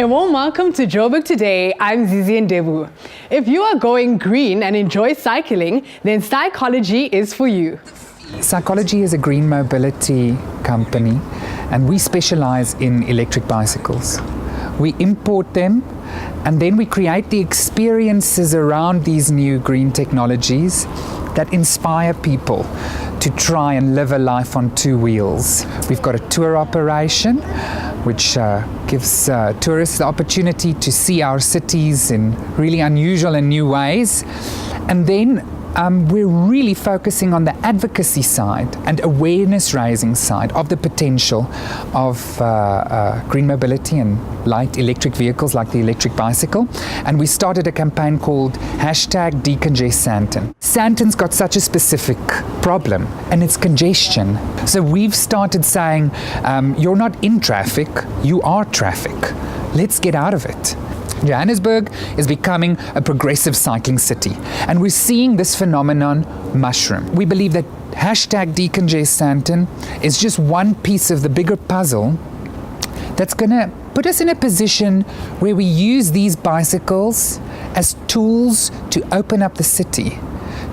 A warm welcome to Joburg Today. I'm Zizi Ndebu. If you are going green and enjoy cycling, then Psychology is for you. Psychology is a green mobility company, and we specialize in electric bicycles. We import them, and then we create the experiences around these new green technologies that inspire people to try and live a life on two wheels. We've got a tour operation which gives tourists the opportunity to see our cities in really unusual and new ways. And then we're really focusing on the advocacy side and awareness raising side of the potential of green mobility and light electric vehicles like the electric bicycle. And we started a campaign called #Decongest Sandton. Sandton's got such a specific problem, and it's congestion. So we've started saying, you're not in traffic, you are traffic. Let's get out of it. Johannesburg is becoming a progressive cycling city, and we're seeing this phenomenon mushroom. We believe that #Decongest Sandton is just one piece of the bigger puzzle that's going to put us in a position where we use these bicycles as tools to open up the city,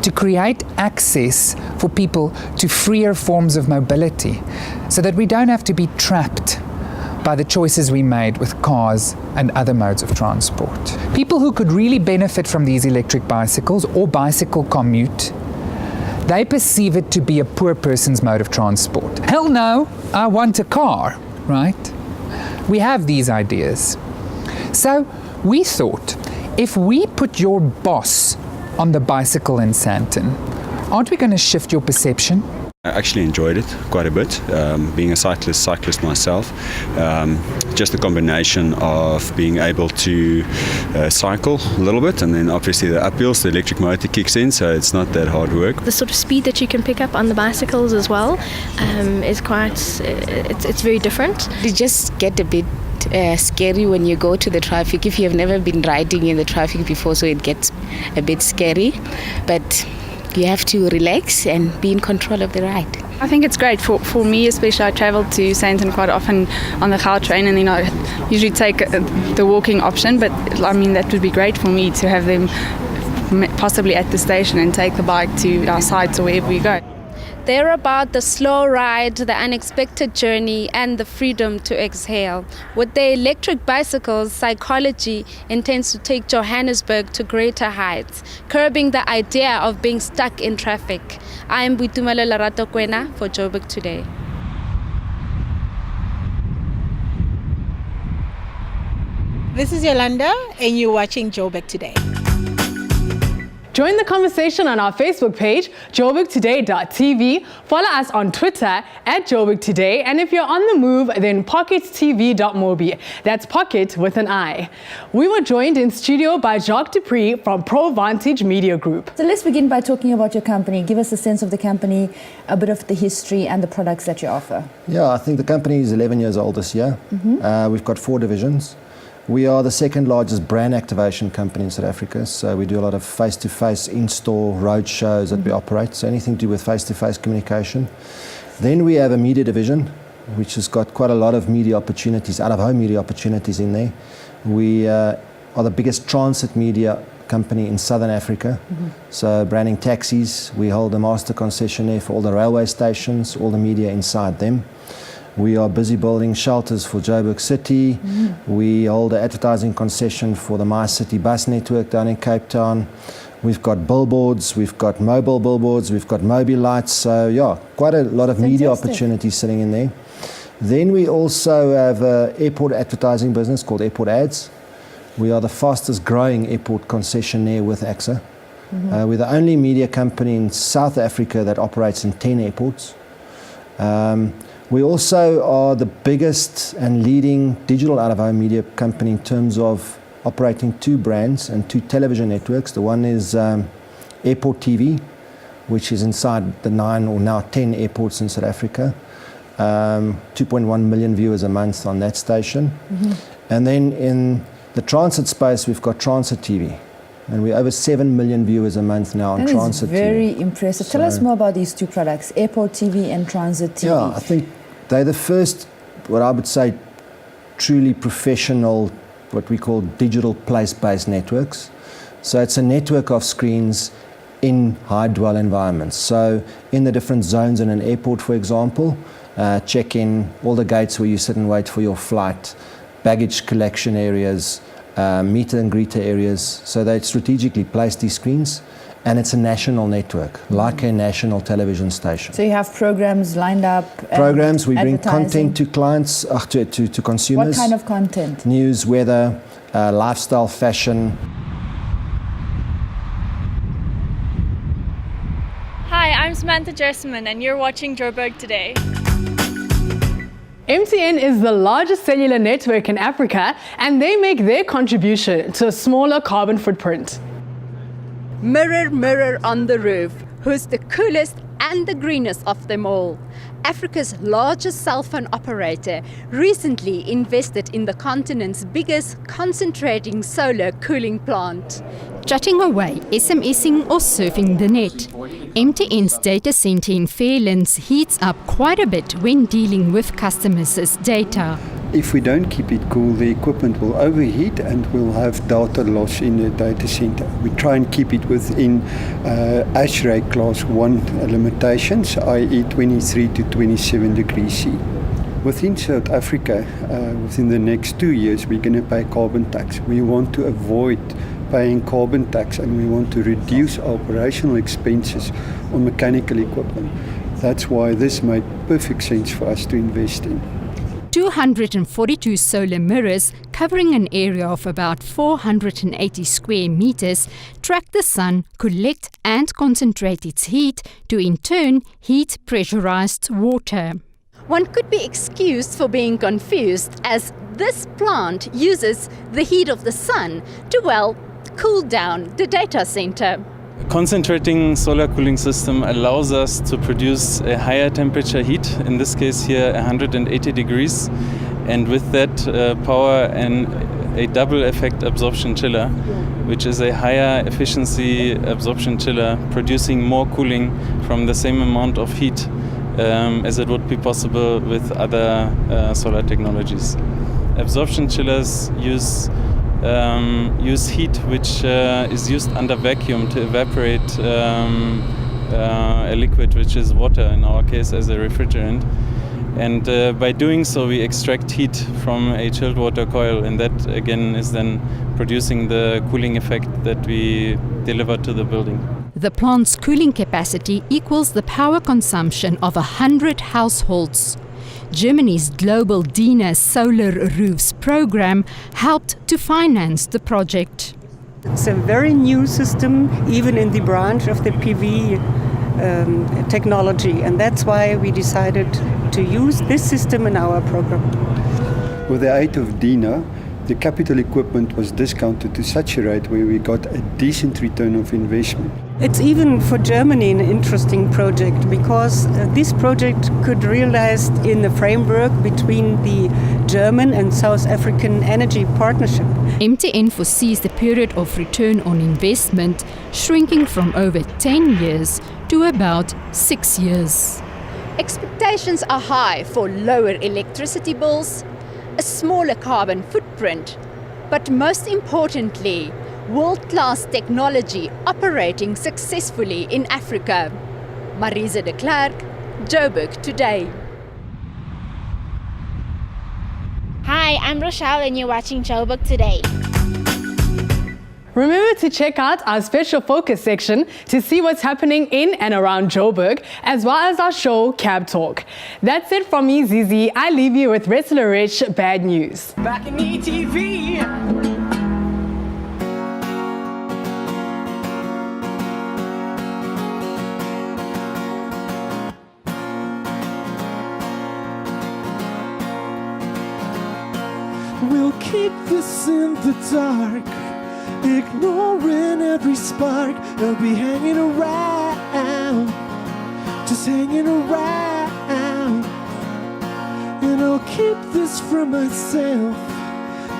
to create access for people to freer forms of mobility, so that we don't have to be trapped by the choices we made with cars and other modes of transport. People who could really benefit from these electric bicycles or bicycle commute, they perceive it to be a poor person's mode of transport. Hell no, I want a car, right? We have these ideas. So we thought, if we put your boss on the bicycle in Sandton, aren't we going to shift your perception? I actually enjoyed it quite a bit, being a cyclist myself. Just the combination of being able to cycle a little bit, and then obviously the uphills, the electric motor kicks in, so it's not that hard work. The sort of speed that you can pick up on the bicycles as well is quite, it's very different. You just get a bit scary when you go to the traffic, if you have never been riding in the traffic before, so it gets a bit scary, but you have to relax and be in control of the ride. I think it's great for me, especially. I travel to Sandton quite often on the Gautrain, and then I usually take the walking option, but I mean that would be great for me to have them possibly at the station and take the bike to our sites or wherever we go. They're about the slow ride, the unexpected journey, and the freedom to exhale. With their electric bicycles, Psychology intends to take Johannesburg to greater heights, curbing the idea of being stuck in traffic. I am Buitumelo Larato Kwena for Joburg Today. This is Yolanda, and you're watching Joburg Today. Join the conversation on our Facebook page, joburgtoday.tv. Follow us on Twitter @JoburgToday. And if you're on the move, then pockettv.mobi. That's pocket with an I. We were joined in studio by Jacques Dupree from ProVantage Media Group. So let's begin by talking about your company. Give us a sense of the company, a bit of the history and the products that you offer. Yeah, I think the company is 11 years old this year. We've got 4 divisions. We are the second largest brand activation company in South Africa, so we do a lot of face-to-face in-store road shows that we operate, so anything to do with face-to-face communication. Then we have a media division, which has got quite a lot of media opportunities, out-of-home media opportunities in there. We are the biggest transit media company in Southern Africa, so branding taxis. We hold a master concession there for all the railway stations, all the media inside them. We are busy building shelters for Joburg City. We hold an advertising concession for the MyCity bus network down in Cape Town. We've got billboards, we've got mobile billboards, we've got mobile lights. So yeah, quite a lot of media opportunities sitting in there. Then we also have an airport advertising business called Airport Ads. We are the fastest growing airport concessionaire with AXA. We're the only media company in South Africa that operates in 10 airports. We also are the biggest and leading digital out-of-home media company in terms of operating 2 brands and 2 television networks. The one is Airport TV, which is inside the 9 or now 10 airports in South Africa. 2.1 million viewers a month on that station. And then in the transit space, we've got Transit TV. And we're over 7 million viewers a month now on Transit TV. That is very impressive. Tell us more about these 2 products, Airport TV and Transit TV. Yeah, I think they're the first, what I would say, truly professional what we call digital place-based networks. So it's a network of screens in high dwell environments. So in the different zones in an airport, for example, check-in, all the gates where you sit and wait for your flight, baggage collection areas, meter and greeter areas. So they strategically place these screens, and it's a national network, like a national television station. So you have programs lined up? Programs, we bring advertising. content to clients, to consumers. What kind of content? News, weather, lifestyle, fashion. Hi, I'm Samantha Jessamine and you're watching Joburg Today. MTN is the largest cellular network in Africa, and they make their contribution to a smaller carbon footprint. Mirror, mirror on the roof, who's the coolest and the greenest of them all? Africa's largest cell phone operator recently invested in the continent's biggest concentrating solar cooling plant. Chatting away, SMSing or surfing the net. MTN's data center in Fairlands heats up quite a bit when dealing with customers' data. If we don't keep it cool, the equipment will overheat and we'll have data loss in the data center. We try and keep it within ASHRAE Class 1 limitations, i.e. 23 to 27 degrees C. Within South Africa, within the next 2 years, we're going to pay carbon tax. We want to avoid paying carbon tax and we want to reduce operational expenses on mechanical equipment. That's why this made perfect sense for us to invest in. 242 solar mirrors covering an area of about 480 square meters track the sun, collect and concentrate its heat to in turn heat pressurized water. One could be excused for being confused, as this plant uses the heat of the sun to, well, cool down the data center. Concentrating solar cooling system allows us to produce a higher temperature heat, in this case here 180 degrees, and with that power and a double effect absorption chiller, which is a higher efficiency absorption chiller, producing more cooling from the same amount of heat as it would be possible with other solar technologies. Absorption chillers use heat which is used under vacuum to evaporate a liquid, which is water in our case as a refrigerant. And by doing so, we extract heat from a chilled water coil, and that again is then producing the cooling effect that we deliver to the building. The plant's cooling capacity equals the power consumption of 100 households. Germany's global DINA Solar Roofs program helped to finance the project. It's a very new system, even in the branch of the PV technology, and that's why we decided to use this system in our program. With the aid of DINA, the capital equipment was discounted to such a rate where we got a decent return of investment. It's even for Germany an interesting project because this project could realize in the framework between the German and South African energy partnership. MTN foresees the period of return on investment shrinking from over 10 years to about 6 years. Expectations are high for lower electricity bills, a smaller carbon footprint, but most importantly, world-class technology operating successfully in Africa. Marisa de Klerk, Joburg Today. Hi, I'm Rochelle and you're watching Joburg Today. Remember to check out our special focus section to see what's happening in and around Joburg, as well as our show, Cab Talk. That's it from me, Zizi. I leave you with Wrestler Rich Bad News. Back in ETV. We'll keep this in the dark, ignoring every spark. I'll be hanging around, just hanging around. And I'll keep this from myself,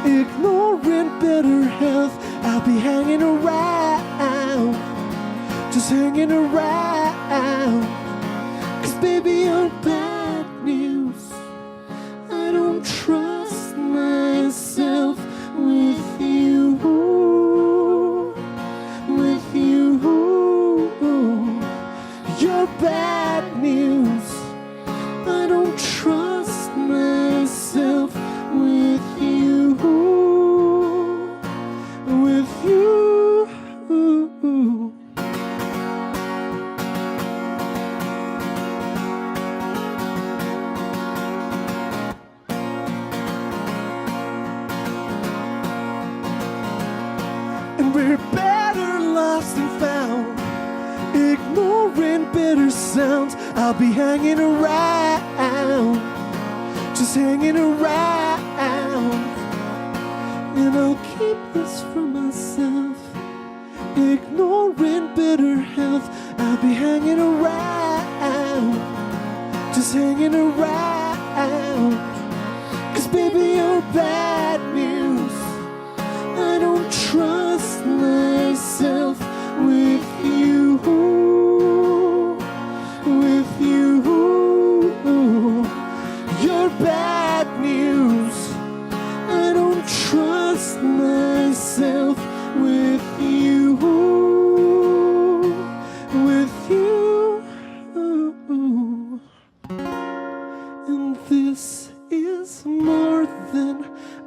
ignoring better health. I'll be hanging around, just hanging around. 'Cause baby, you're bad news. I don't trust myself when ignoring bitter sounds. I'll be hanging around, just hanging around. And I'll keep this for myself, ignoring bitter health. I'll be hanging around, just hanging around. 'Cause baby, you're bad news. I don't trust myself with you, with you. You're bad news. I don't trust myself with you, with you. And this is more than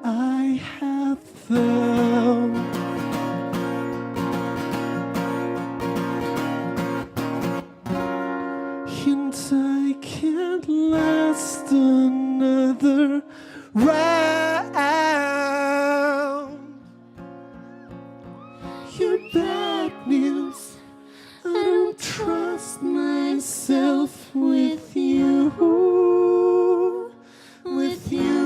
I have found. And I can't last another round. You're bad news. I don't trust myself with you, with you.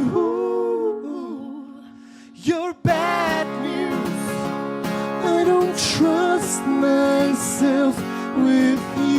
You're bad news. I don't trust myself with you.